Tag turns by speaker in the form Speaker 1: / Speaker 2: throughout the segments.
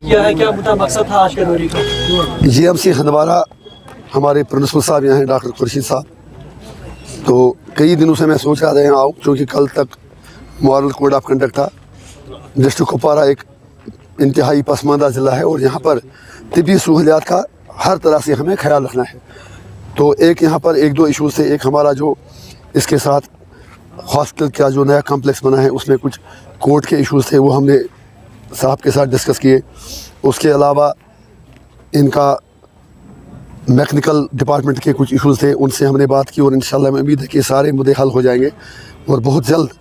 Speaker 1: کیا ہے کیا مقصد تھا آج کے دورے کا؟
Speaker 2: GMC ہندوارہ ہمارے پرنسپل صاحب یہاں ہیں ڈاکٹر خورشید صاحب، تو کئی دنوں سے میں سوچ رہا تھا یہاں آؤں، کیونکہ کل تک ماڈل کوڈ آف کنڈکٹ تھا۔ ڈسٹرکٹ کپوارہ ایک انتہائی پسماندہ ضلع ہے اور یہاں پر طبی سہولیات کا ہر طرح سے ہمیں خیال رکھنا ہے۔ تو یہاں پر ایک دو ایشوز تھے۔ ایک ہمارا جو اس کے ساتھ ہاسپٹل کا جو نیا کمپلیکس بنا ہے اس میں کچھ کورٹ کے ایشوز تھے، وہ ہم نے صاحب کے ساتھ ڈسکس کیے۔ اس کے علاوہ ان کا میکنیکل ڈپارٹمنٹ کے کچھ ایشوز تھے، ان سے ہم نے بات کی اور انشاءاللہ میں امید ہے کہ سارے مدعے حل ہو جائیں گے اور بہت جلد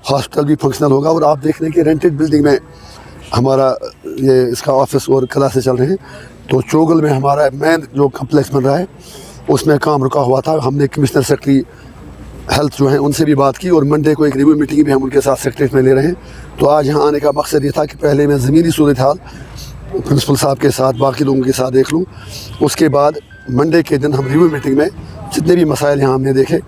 Speaker 2: ہاسپٹل بھی فنکشنل ہوگا۔ اور آپ دیکھ لیں کہ رینٹڈ بلڈنگ میں ہمارا یہ اس کا آفس اور کلاسیں چل رہے ہیں۔ تو چوگل میں ہمارا مین جو کمپلیکس بن رہا ہے اس میں کام رکا ہوا تھا۔ ہم نے کمشنر سیکرٹری ہیلتھ جو ہیں ان سے بھی بات کی اور منڈے کو ایک ریویو میٹنگ بھی ہم ان کے ساتھ سیکریٹریٹ میں لے رہے ہیں۔ تو آج یہاں آنے کا مقصد یہ تھا کہ پہلے میں زمینی صورتحال پرنسپل صاحب کے ساتھ باقی لوگوں کے ساتھ دیکھ لوں، اس کے بعد منڈے کے دن ہم ریویو میٹنگ میں جتنے بھی مسائل یہاں ہم نے دیکھے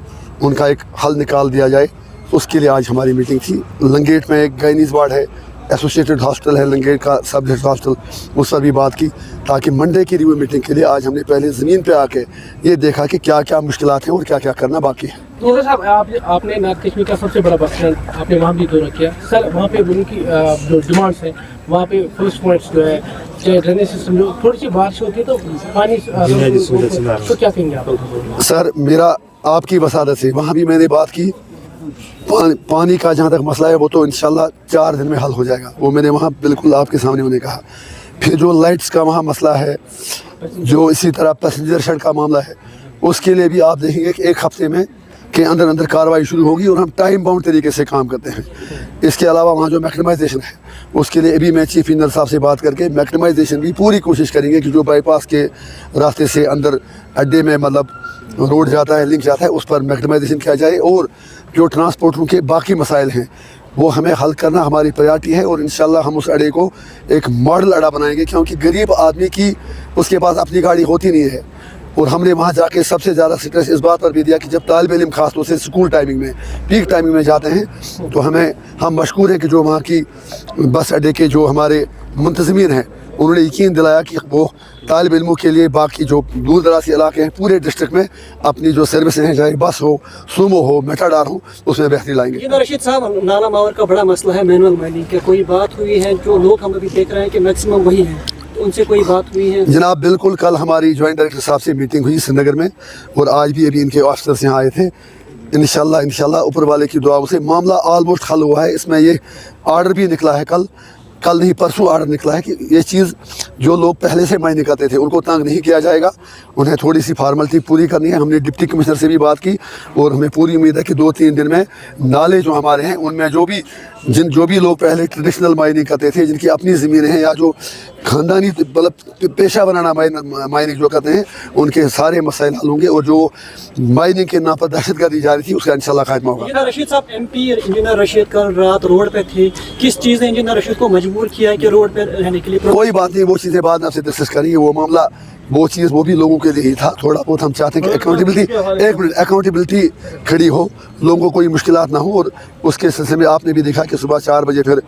Speaker 2: ان کا ایک حل نکال دیا جائے۔ اس کے لیے آج ہماری میٹنگ تھی۔ لنگیٹ میں ایک گائنیز وارڈ ہے، ایسوسیٹڈ ہاسپٹل ہے لنگیٹ کا سب ڈسٹرکٹ ہاسپٹل، اس پر بھی بات کی، تاکہ منڈے کی ریویو میٹنگ کے لیے آج ہم نے پہلے زمین پہ آ کے یہ دیکھا کہ کیا کیا مشکلات ہیں اور کیا کیا کرنا باقی ہے۔
Speaker 3: تو صاحب آپ نے نارتھ کشمیر کا سب سے بڑا بس اسٹینڈ آپ نے وہاں بھی دورہ کیا سر، وہاں پہ ان کی جو ڈیمانڈس ہیں وہاں پہ فرسٹ پوائنٹس جو ہے چاہے ڈرینیج سسٹم، جو تھوڑی سی بارش ہوتی ہے تو پانی تو کیا کہیں گے آپ؟
Speaker 2: سر میرا آپ کی وسادت سے وہاں بھی میں نے بات کی، پانی کا جہاں تک مسئلہ ہے وہ تو انشاءاللہ 4 دن میں حل ہو جائے گا، وہ میں نے وہاں بالکل آپ کے سامنے انہیں کہا۔ پھر جو لائٹس کا وہاں مسئلہ ہے، جو اسی طرح پیسنجر شیڈ کا معاملہ ہے، اس کے لیے بھی آپ دیکھیں گے کہ 1 ہفتے میں کے اندر کارروائی شروع ہوگی اور ہم ٹائم باؤنڈ طریقے سے کام کرتے ہیں۔ اس کے علاوہ وہاں جو میکنمائزیشن ہے اس کے لیے ابھی میں چیف انجینئر صاحب سے بات کر کے میکنمائزیشن کی پوری کوشش کریں گے کہ جو بائی پاس کے راستے سے اندر اڈے میں مطلب روڈ جاتا ہے، لنک جاتا ہے، اس پر میکنمائزیشن کیا جائے اور جو ٹرانسپورٹوں کے باقی مسائل ہیں وہ ہمیں حل کرنا ہماری پریارٹی ہے۔ اور انشاءاللہ ہم اس اڈے کو ایک ماڈل اڈا بنائیں گے، کیونکہ غریب آدمی کی اس کے پاس اپنی گاڑی ہوتی نہیں ہے۔ اور ہم نے وہاں جا کے سب سے زیادہ سٹریس اس بات پر بھی دیا کہ جب طالب علم خاص طور سے اسکول ٹائمنگ میں پیک ٹائمنگ میں جاتے ہیں تو ہم مشکور ہیں کہ جو وہاں کی بس اڈے کے جو ہمارے منتظمین ہیں انہوں نے یقین دلایا کہ وہ طالب علموں کے لیے باقی جو دور دراز کے علاقے ہیں پورے ڈسٹرکٹ میں اپنی جو سروسیں ہیں، چاہے بس ہو، سومو ہو، میٹاڈار ہو، اس میں بہتری لائیں گے۔
Speaker 1: انجینئر رشید صاحب، نالا ماور کا بڑا مسئلہ ہے مینول مائننگ کا، کوئی بات ہوئی ہے؟ جو لوگ ہم ابھی دیکھ رہے ہیں کہ میکسیمم وہی ہیں، ان سے کوئی بات ہوئی ہے؟
Speaker 2: جناب بالکل، کل ہماری جوائنٹ ڈائریکٹر صاحب سے میٹنگ ہوئی سری نگر میں اور آج بھی ابھی ان کے آفیسرس یہاں آئے تھے۔ انشاءاللہ اوپر والے کی دعاؤں سے معاملہ آلموسٹ حل ہوا ہے۔ اس میں یہ آرڈر بھی نکلا ہے، کل نہیں پرسوں آرڈر نکلا ہے کہ یہ چیز جو لوگ پہلے سے مائننگ کرتے تھے ان کو تنگ نہیں کیا جائے گا، انہیں تھوڑی سی فارملٹی پوری کرنی ہے۔ ہم نے ڈپٹی کمشنر سے بھی بات کی اور ہمیں پوری امید ہے کہ 2-3 دن میں نالے جو ہمارے ہیں ان میں جو بھی لوگ پہلے ٹریڈیشنل مائننگ کرتے تھے، جن کی اپنی زمینیں ہیں یا جو خاندانی مطلب پیشہ ورانہ مائننگ جو کرتے ہیں، ان کے سارے مسائل حل ہوں گے اور جو مائننگ کے نام پر دہشت گردی جاری تھی اس کا انشاءاللہ خاتمہ ہوگا۔
Speaker 1: انجینئر رشید صاحب، MP انجینئر رشید کل رات روڈ پہ تھے، کس چیز نے انجینئر رشید کو مجبور کیا ہے کہ روڈ پہ رہنے کے لیے؟
Speaker 2: کوئی بات نہیں، وہ چیزیں بعد میں آپ سے ڈسکس کریں گے۔ وہ معاملہ وہ بھی لوگوں کے لیے ہی تھا۔ تھوڑا بہت ہم چاہتے ہیں کہ اکاؤنٹیبلٹی کھڑی ہو، لوگوں کو کوئی مشکلات نہ ہو۔ اور اس کے سلسلے میں آپ نے بھی دیکھا کہ صبح 4 بجے پھر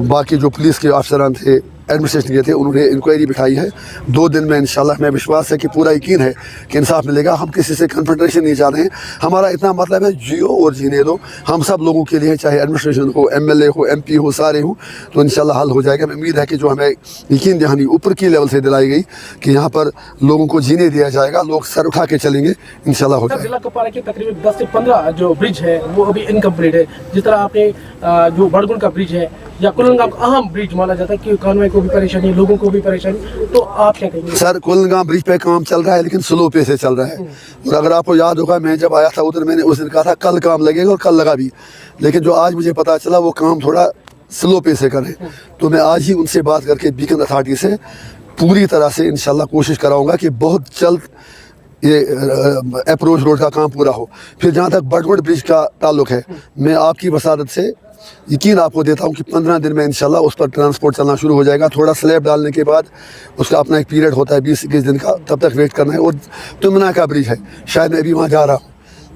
Speaker 2: باقی جو پولیس کے افسران تھے، ایڈمنسٹریشن کے تھے، انہوں نے انکوائری بٹھائی ہے۔ 2 دن میں انشاءاللہ ہمیں وشواس ہے کہ پورا یقین ہے کہ انصاف ملے گا۔ ہم کسی سے کنفرنٹیشن نہیں چاہ رہے ہیں، ہمارا اتنا مطلب ہے جیو اور جینے دو، ہم سب لوگوں کے لیے، چاہے ایڈمنسٹریشن ہو، MLA ہو، MP ہو، سارے ہوں، تو انشاءاللہ حل ہو جائے گا۔ میں امید ہے کہ جو ہمیں یقین دہانی اوپر کی لیول سے دلائی گئی کہ یہاں پر لوگوں کو جینے دیا جائے گا، لوگ سر اٹھا کے چلیں گے، انشاءاللہ ہو جائے گا۔
Speaker 3: ضلع کپوارہ کے تقریباً 10 سے 15 جو برج ہے وہ ابھی انکمپلیٹ ہے، جس طرح آپ نے جو بڑگن کا برج ہے یا کلنگام اہم برج مانا جاتا ہے کہ کانوے کو بھی پریشانی، لوگوں کو بھی پریشانی، تو آپ کیا کہیں گے؟
Speaker 2: سر کلنگام برج پہ کام چل رہا ہے لیکن سلو پے سے چل رہا ہے، اور اگر آپ کو یاد ہوگا میں جب آیا تھا ادھر میں نے اس دن کہا تھا کل کام لگے گا اور کل لگا بھی، لیکن جو آج مجھے پتا چلا وہ کام تھوڑا سلو پے سے کریں، تو میں آج ہی ان سے بات کر کے بیکن اتھارٹی سے پوری طرح سے انشاءاللہ کوشش کراؤں گا کہ بہت جلد یہ اپروچ روڈ کا کام پورا ہو۔ پھر جہاں تک بٹگوڑ برج کا تعلق ہے، میں آپ کی وسادت سے یقین آپ کو دیتا ہوں کہ 15 دن میں انشاءاللہ اس پر ٹرانسپورٹ چلنا شروع ہو جائے گا۔ تھوڑا سلیب ڈالنے کے بعد اس کا اپنا ایک پیریڈ ہوتا ہے 20-21 دن کا، تب تک ویٹ کرنا ہے۔ اور تمنا کا برج ہے، شاید میں ابھی وہاں جا رہا ہوں،